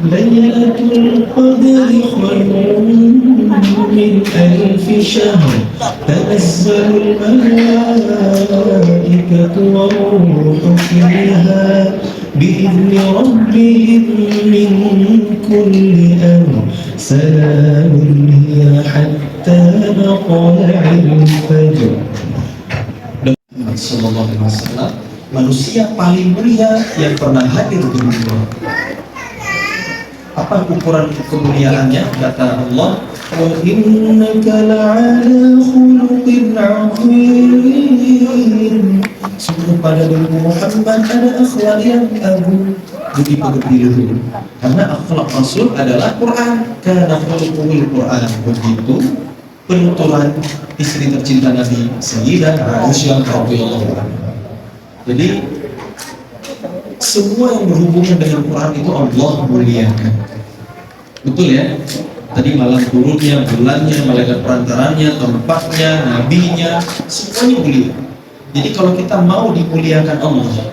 Speaker 12: Lailatul qadri khairun min alfi syahr. Tanazzalul malaikatu war-ruhu fiha bi'izni rabbihim min kulli amr. Salamun hiya hatta matla'il fajr. Sallallahu alaihi wasallam, manusia paling mulia yang pernah hadir di dunia. Apa ukuran kemuliaannya? Kata Allah, wa innaka la'ala khuluqin 'azim. Sungguh pada Nabi Muhammad ada akhlak yang agung. Begitu dulu. Karena akhlak Rasul adalah Quran. Karena khuluqul Quran. Begitu penuturan istri tercinta Nabi Sayyidah Aisyah radhiyallahu anha. Jadi semua yang berhubungan dengan Quran itu Allah muliakan. Betul ya? Tadi malam turunnya, bulannya, malaikat perantaranya, tempatnya, nabinya, semuanya mulia. Jadi kalau kita mau dimuliakan Allah,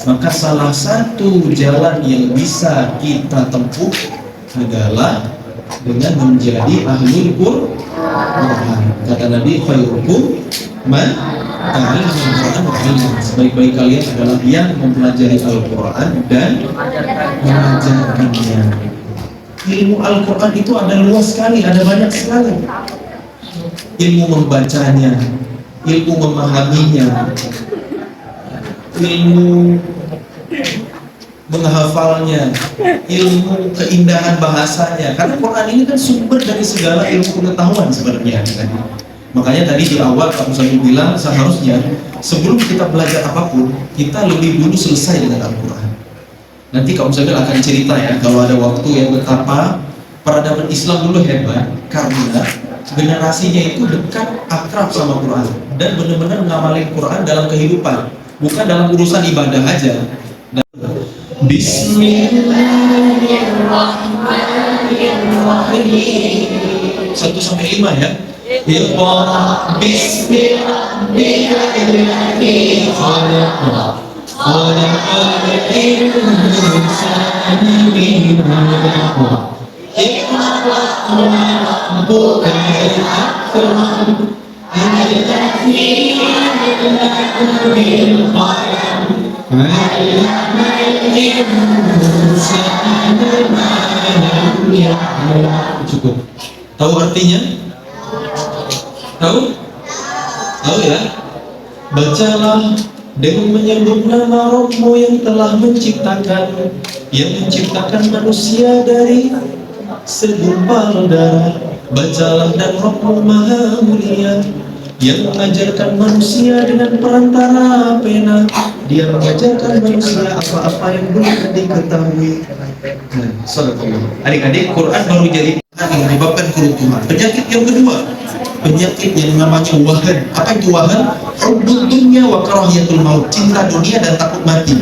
Speaker 12: maka salah satu jalan yang bisa kita tempuh adalah dengan menjadi ahlul Quran. Kata Nabi, khairukum man ta'allama al-Quran wa 'allama. Sebaik-baik kalian adalah yang mempelajari Al-Quran dan mengajarkannya. Ilmu Al-Quran itu ada luas sekali, ada banyak sekali. Ilmu membacanya, ilmu memahaminya, ilmu menghafalnya, ilmu keindahan bahasanya. Karena Quran ini kan sumber dari segala ilmu pengetahuan sebenarnya. Makanya tadi di awal Pak Musaimi bilang seharusnya sebelum kita belajar apapun, kita lebih dulu selesai dengan Al-Quran. Nanti Kak Musaimi akan cerita ya, kalau ada waktu yang betapa peradaban Islam dulu hebat karena generasinya itu dekat, akrab sama Quran dan benar-benar ngamalin Quran dalam kehidupan, bukan dalam urusan ibadah aja. Bismillahirrahmanirrahim. 1-5 ya. Iqra bismi rabbikal ladzi khalaq. Khalaqal insana min 'alaq. Iqra wa rabbukal akram. Alladzi 'allama bil qalam. Cukup. Tahu artinya? Tahu? Tahu ya? Bacalah dengan menyebut nama Rabbmu yang telah menciptakan, yang menciptakan manusia dari segumpal darah. Bacalah dan Rabbmu Maha Mulia yang mengajarkan manusia dengan perantara pena. Dia mengajarkan manusia apa-apa yang belum diketahui. Nah, adik-adik, Quran baru jadi yang menyebabkan keruntuhan. Penyakit yang kedua, penyakit yang namanya wahan. Apa itu wahan? Hubbud dunya wa karahiyatul maut, cinta dunia dan takut mati.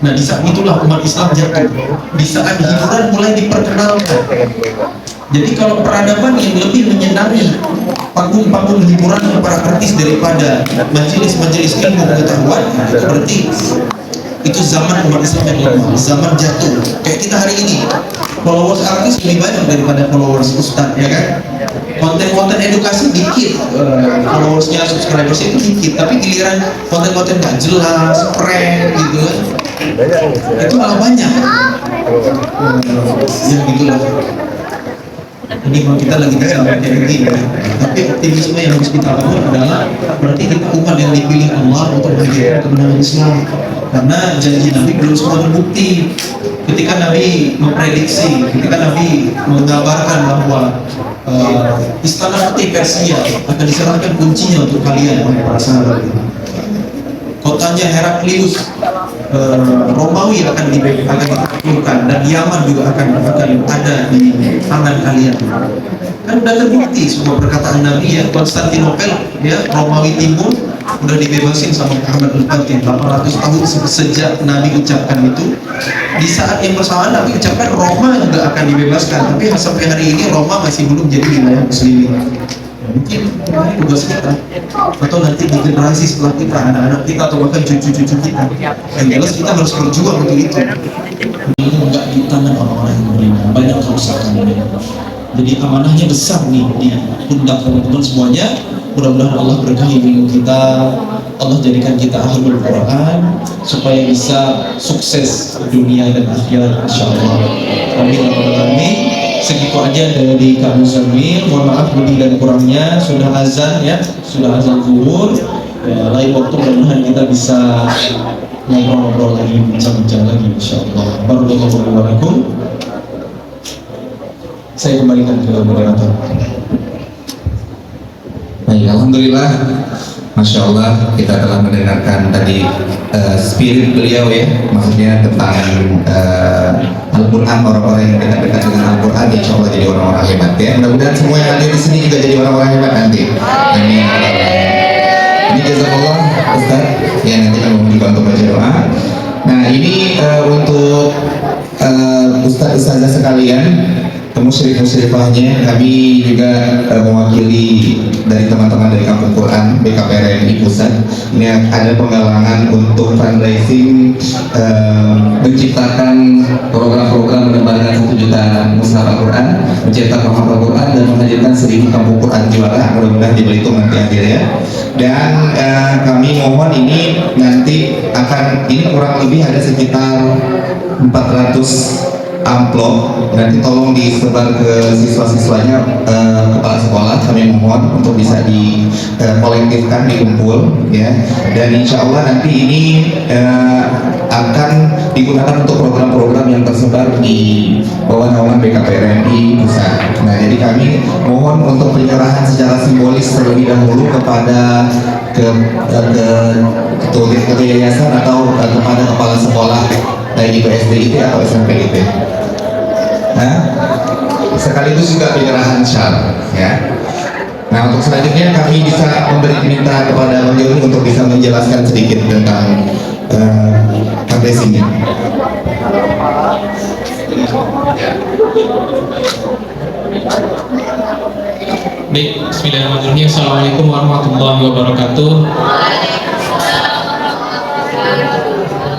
Speaker 12: Nah, di saat itulah umat Islam jatuh. Di saat hiburan mulai diperkenalkan. Jadi kalau peradaban yang lebih menyenangi panggung-panggung hiburan para artis daripada majelis-majelis ilmu pengetahuan, berarti itu zaman umat Islam yang lemah, zaman jatuh. Kayak kita hari ini, followers artis lebih banyak daripada followers ustadz, ya kan? Konten-konten edukasi dikit, followersnya, subscribersnya itu dikit, tapi giliran konten-konten gak jelas, prank gitu kan, itu malah banyak. Ya gitulah. Ini kalau kita lagi bicara energi, tapi optimisme yang harus kita bangun adalah berarti kita umat yang dipilih Allah untuk menjadi kebenaran Islam. Karena janji Nabi belum semua terbukti. Ketika Nabi memprediksi, ketika Nabi mengabarkan bahwa istana putih Persia akan diserahkan kuncinya untuk kalian, wahai para sahabat. Kotanya Heraklius Romawi akan ditaklukkan dan Yaman juga akan ada di tangan kalian. Kan udah terbukti semua perkataan Nabi ya. Konstantinopel ya, Romawi Timur udah dibebasin sama Muhammad Al-Fatih 800 tahun sejak Nabi ucapkan itu. Di saat yang bersamaan Nabi ucapkan Roma juga akan dibebaskan, tapi sampai hari ini Roma masih belum jadi wilayah muslimin. Mungkin ini tugas kita, atau nanti di generasi setelah kita, anak-anak kita atau bahkan cucu-cucu kita. Yang jelas kita harus berjuang untuk itu. Ini enggak di tangan orang-orang yang beriman, banyak kerusakan. Jadi amanahnya besar nih di pundak teman-teman semuanya. Mudah-mudahan Allah berkahi ilmu kita, Allah jadikan kita ahlul Quran supaya bisa sukses dunia dan akhirat insyaallah. Amin. Amin. Segitu aja dari Kak Musaimi. Mohon maaf lebih dan kurangnya. Sudah azan ya, sudah azan zuhur. Ya, lain waktu mudah-mudahan kita bisa ngobrol-ngobrol lagi, bincang-bincang lagi insyaallah. Barakallahu fiikum wa lakum. Saya kembalikan ke moderator.
Speaker 8: Baik, alhamdulillah, masya Allah kita telah mendengarkan tadi spirit beliau ya, maksudnya tentang Al-Quran, orang-orang yang dekat-dekat dengan Al-Quran, insya Allah jadi orang-orang hebat ya. Mudah-mudahan semua yang hadir di sini juga jadi orang-orang hebat nanti. Amin. Ini jazakallah Ustaz, ya nanti kami mohon juga untuk baca doa. Nah ini untuk Ustaz-Ustazah sekalian, musyrif-musyrifahnya. Kami juga mewakili dari teman-teman dari Kampung Quran BKPRMI Pusat. Ini ada penggalangan untuk fundraising, menciptakan program-program menebarkan 1 juta mushaf Al-Quran, mencetak hafal Al-Quran, dan menghadirkan 1000 Kampung Quran juara. Mudah-mudahan di Belitung nanti hadir ya. Dan kami mohon ini nanti akan, ini kurang lebih ada sekitar 400 amplop, nanti tolong disebar ke siswa-siswanya, kepala sekolah. Kami mohon untuk bisa dikolektifkan, dikumpul ya, dan insya Allah nanti ini akan digunakan untuk program-program yang tersebar di bawah naungan BKPRMI Pusat. Nah, jadi kami mohon untuk penyerahan secara simbolis terlebih dahulu kepada ketua yayasan atau kepada kepala sekolah, baik itu SDIT atau SMPIT. Nah, sekaligus juga penyerahan syal ya. Nah, untuk selanjutnya kami bisa minta kepada Bang Joni untuk bisa menjelaskan sedikit tentang fundraising-nya.
Speaker 13: Baik, bismillahirrahmanirrahim. Assalamualaikum warahmatullahi wabarakatuh.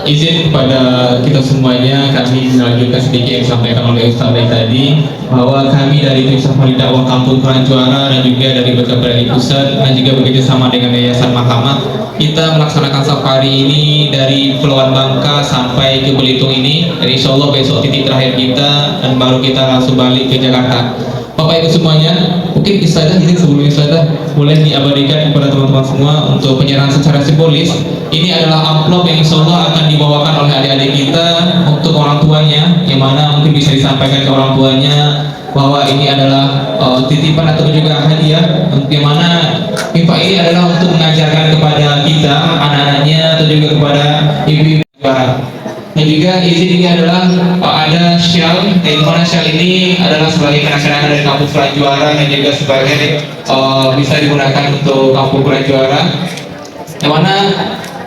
Speaker 13: Izin kepada kita semuanya, kami melanjutkan sedikit yang disampaikan oleh Ustaz tadi, bahwa kami dari Tim Safari Dakwah Kampung Quran Juara dan juga dari BKPRMI Pusat dan juga bekerjasama dengan Yayasan Mahkamah, kita melaksanakan safari ini dari Pulauan Bangka sampai ke Belitung ini. Dan insya Allah besok titik terakhir kita, dan baru kita langsung balik ke Jakarta. Bapak Ibu semuanya, mungkin istilah ini sebelum istilah boleh diabadikan kepada teman-teman semua untuk penyerahan secara simbolis. Ini adalah amplop yang insya Allah akan dibawakan oleh adik-adik kita untuk orang tuanya, yang mana mungkin bisa disampaikan ke orang tuanya bahwa ini adalah titipan atau juga hadiah, yang mana infak ini adalah untuk mengajarkan kepada kita, anak-anaknya, atau juga kepada ibu-ibu. Dan juga izin ini adalah ada syal, yang mana syal ini adalah sebagai kenang-kenangan dari Kampung Quran Juara dan juga sebagai bisa digunakan untuk Kampung Quran Juara. Yang mana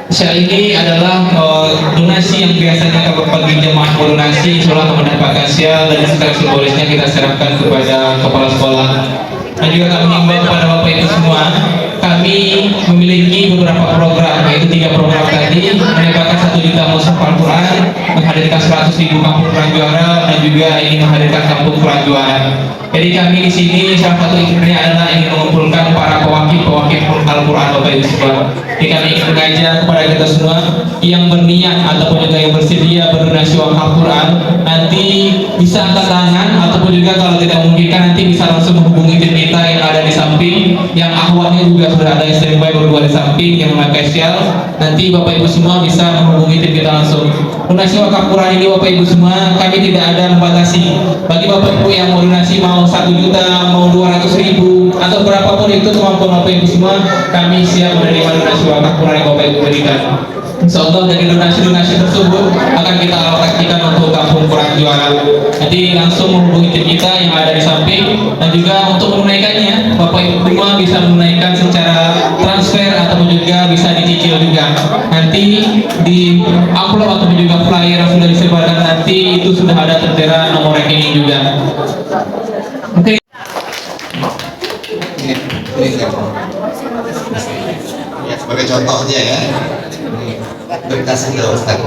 Speaker 13: syal ini adalah donasi yang biasanya bagi jemaah donasi, insya Allah mendapatkan syal, dan secara simbolisnya kita serahkan kepada kepala sekolah. Dan juga kami mengimbau kepada Bapak Ibu semua, kami memiliki beberapa program, yaitu 3 program tadi, menyebarkan 1 juta mushaf Al-Quran, menghadirkan 100.000 Kampung Quran Juara, dan juga ingin menghadirkan Kampung Quran Juara. Jadi kami di sini salah satu intinya adalah ingin mengumpulkan para pewakil Al-Quran Bapak Ibu semua. Jadi kami ingin mengajak kepada kita semua yang berniat ataupun juga yang bersedia berdonasi uang Al-Quran, nanti bisa angkat tangan, ataupun juga kalau tidak memungkinkan nanti bisa langsung menghubungi tim kita yang ada di samping, yang akhwatnya juga sudah ada standby berdua di samping yang memakai syal. Nanti Bapak Ibu semua bisa menghubungi tim kita langsung. Donasi wakaf Quran ini Bapak Ibu semua, kami tidak ada membatasi. Bagi Bapak Ibu yang mau donasi mau 1 juta, mau 200.000, atau berapapun itu kemampuan Bapak Ibu semua, kami siap menerima donasi wakaf Quran yang Bapak Ibu berikan. Insya Allah dari donasi-donasi tersebut akan kita alokasikan untuk Kampung Quran Juara. Nanti langsung menghubungi tim kita yang ada di samping, dan juga untuk menunaikannya Bapak Ibu semua bisa menunaikan secara transfer atau juga bisa dicicil juga. Nanti di amplop atau juga flyer yang sudah disebarkan nanti itu sudah ada tertera nomor rekening juga. Oke.
Speaker 8: Ya, sebagai contohnya ya, berkasih ke Ustaz.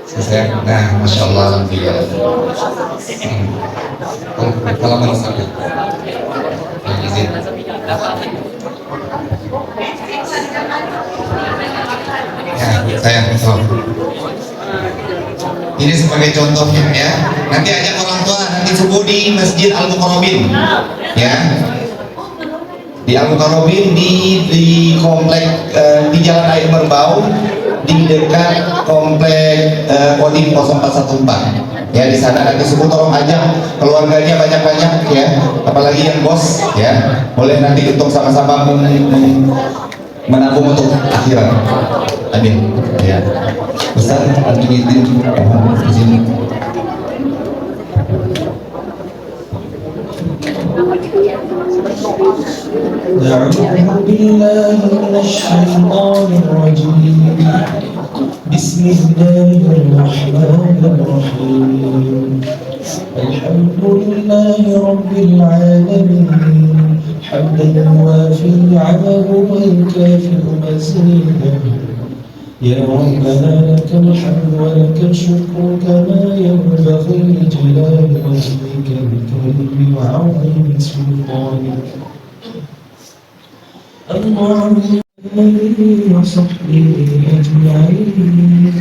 Speaker 8: Selesai. Nah, masya Allah, alhamdulillah. Halaman Ustaz. Izin. Ya, sayang. Ini sebagai contohnya ya. Nanti ajak orang tua nanti subuh di Masjid Al-Mukarrabin. Ya. Di Al-Mukarrabin di komplek di Jalan Air Merbau, di dekat komplek Kodim 0414. Ya, di sana nanti subuh tolong ajak keluarganya banyak-banyak ya, apalagi yang bos ya. Boleh nanti untuk sama-sama menabung untuk akhirat. Amin. Ya. Ustaz, antum izin di sini. أعوذ بالله من الشيطان الرجيم بسم
Speaker 12: بسم الله الرحمن الرحيم الحمد لله رب العالمين حمدا يوافي نعمه ويكافئ مزيده يا ربنا لك الحمد ولك الشكر كما ينبغي لجلال وجهك الكريم وعظيم سلطانك اللهم آله وصحبه أجمعين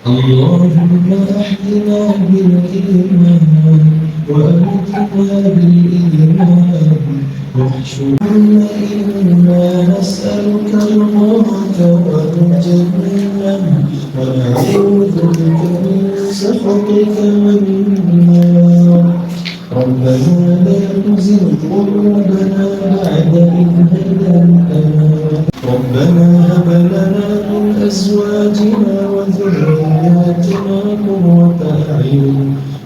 Speaker 12: اللهم أحينا بالإيمان وأمتنا بالإيمان واحشرنا إنا نسألك رضاك والجنة ونعوذ بك من سخطك والنار ربنا لا تزغ قلوبنا بعد إذ هديتنا ربنا هب لنا من أزواجنا وذرياتنا قرة أعين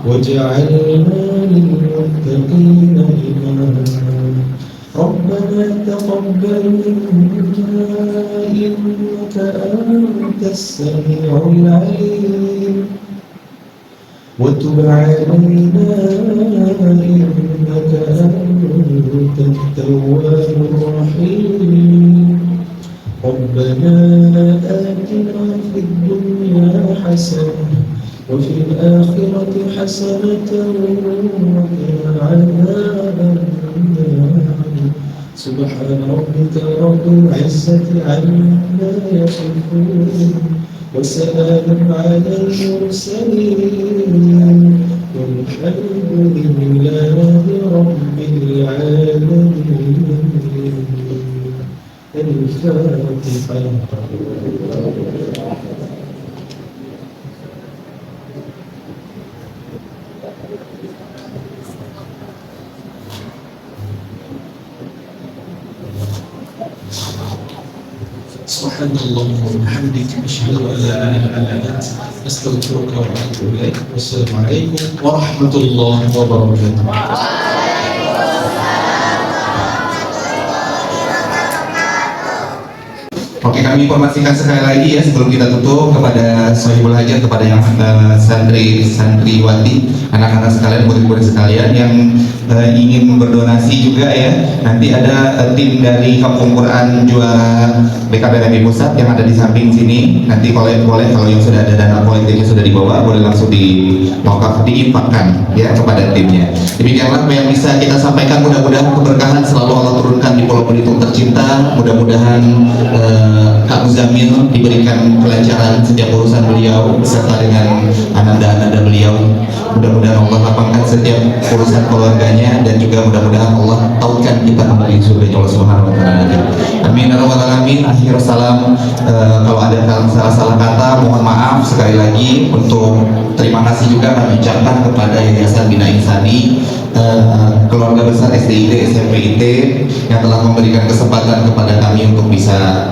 Speaker 12: واجعلنا للمتقين إماما ربنا تقبل منا إنك أنت السميع العليم وتب علينا إنك أنت التواب الرحيم ربنا آتنا في الدنيا حسنة وفي الآخرة حسنة وقنا عذاب النار سبحان ربك رب العزة عما يصفون وسلام على المرسلين والحمد لله رب العالمين الفاتحة سبحان الله وبحمدك أشهد أن لا إله إلا أنت أستغفرك وأتوب إليك والسلام عليكم ورحمة الله وبركاته.
Speaker 8: Oke, kami informasikan sekali lagi ya sebelum kita tutup kepada Sohibul Hajat, kepada yang santriwati, anak-anak sekalian, murid-murid sekalian yang ingin berdonasi juga ya. Nanti ada tim dari Kampung Quran juara BKPMI Pusat yang ada di samping sini. Nanti boleh kalau yang sudah ada dana politiknya sudah dibawa, boleh langsung diinfakkan ya kepada timnya. Demikianlah yang bisa kita sampaikan. Mudah-mudahan keberkahan selalu Allah turunkan di Pulau Belitung tercinta. Mudah-mudahan Kak Muzamil diberikan kelancaran setiap urusan beliau beserta dengan ananda-ananda beliau. Mudah-mudahan Allah lapangkan setiap urusan keluarganya dan juga mudah-mudahan Allah tautkan kita kembali surga Allah Subhanahu wa taala. Amin ya rabbal alamin. Akhir salam. Kalau ada salah-salah kata mohon maaf sekali lagi. Untuk terima kasih juga kami ucapkan kepada Yayasan Bina Insani, keluarga besar SDIT, SMPIT yang telah memberikan kesempatan kepada kami untuk bisa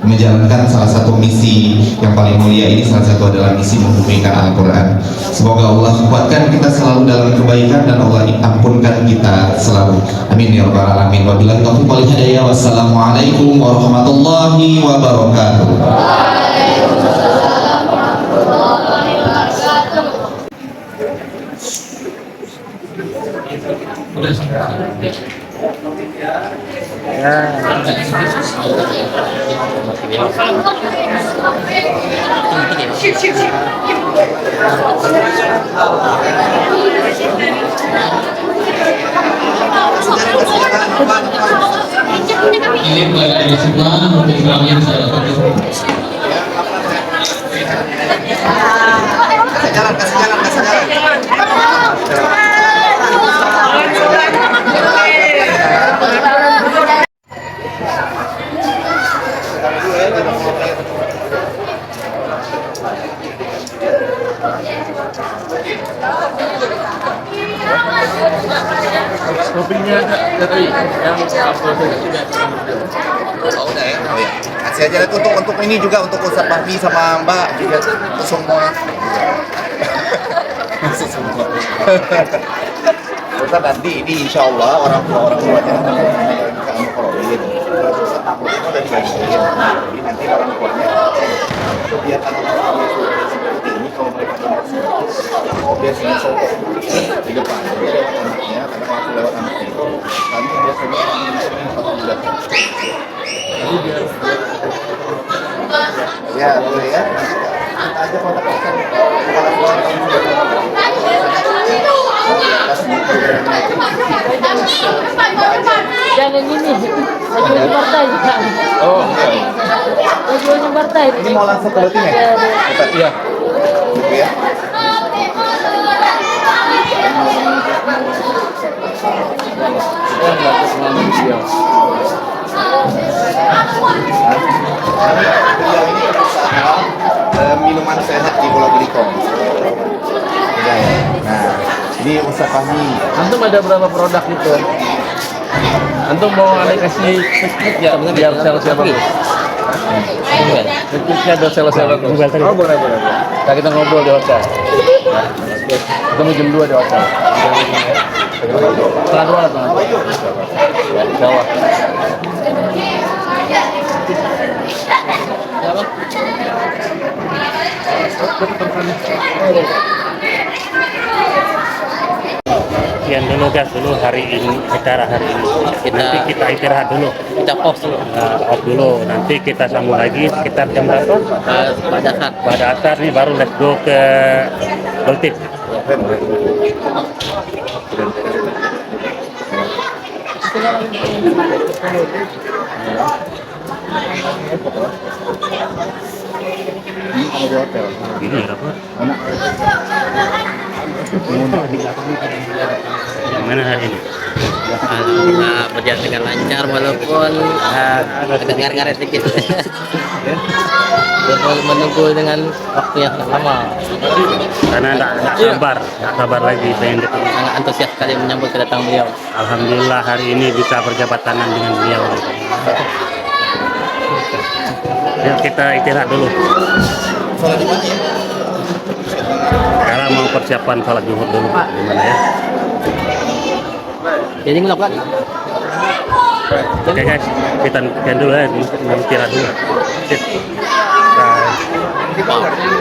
Speaker 8: menjalankan salah satu misi yang paling mulia ini. Salah satu adalah misi membumikan Al-Quran. Semoga Allah kuatkan kita selalu dalam kebaikan dan Allah ampunkan kita selalu. Amin ya rabbal alamin. Wabillahi taufiq wal hidayah. Wassalamualaikum warahmatullahi wabarakatuh.
Speaker 9: Waalaikumsalam warahmatullahi wabarakatuh.
Speaker 13: Ini pada Islam untuk Islamnya saya
Speaker 3: Kopinya dari yang udah ya. Oh ya. Kasih aja untuk ini juga untuk Ustaz Fahmi sama Mbak juga untuk semua. Semua. Ustaz nanti ini insya Allah orang tuanya kamu kalau ini udah dibagiin. Jadi nanti orang tuanya biar kegiatan orang kami seperti ini kalau mereka lewat sini biasanya saya di depan jadi lewat anaknya karena langsung lewat anaknya itu kami biasanya atau tidak ya boleh ya kita aja kontak person kepala keluarga kami
Speaker 10: Jangan gini, majunya partai.
Speaker 3: oh
Speaker 10: Majunya partai.
Speaker 3: ini mau langsung ke voting ya? Iya gitu ya beliau ini berusaha minuman sehat di Pulau Gili. Ya, ya. Nah, ini usaha kami.
Speaker 4: Antum ada berapa produk itu? Antum mau ada kasih ya biar sales-sales bagus. Titiknya ada sales-sales bagus. Oh boleh. Nah, kita ngobrol di hotel. Ketemu jam 2 di hotel. Setengah 2 lah. Jawab.
Speaker 2: Sekian dulu guys dulu hari ini acara hari ini. Nanti kita istirahat dulu.
Speaker 4: Kita pause dulu.
Speaker 2: Off dulu. Nanti kita sambung lagi sekitar jam berapa? Pada asar nih baru let's go ke Baltic. Ini apa? Yang mana hari ini?
Speaker 4: Alhamdulillah berjalan dengan lancar walaupun agak ngaret-ngaret sedikit. Menunggu dengan waktu yang lama.
Speaker 2: Karena enggak sabar lagi pengen ketemu.
Speaker 4: Sangat antusias sekali menyambut kedatangan beliau.
Speaker 2: Alhamdulillah hari ini bisa berjabat tangan dengan beliau. Yuk kita istirahat dulu. Sekarang mau persiapan sholat zuhur dulu. Gimana ya?
Speaker 4: Jadi ngulak lagi.
Speaker 2: Oke guys, kita dulu ya, mau istirahat dulu. Sip. Bye.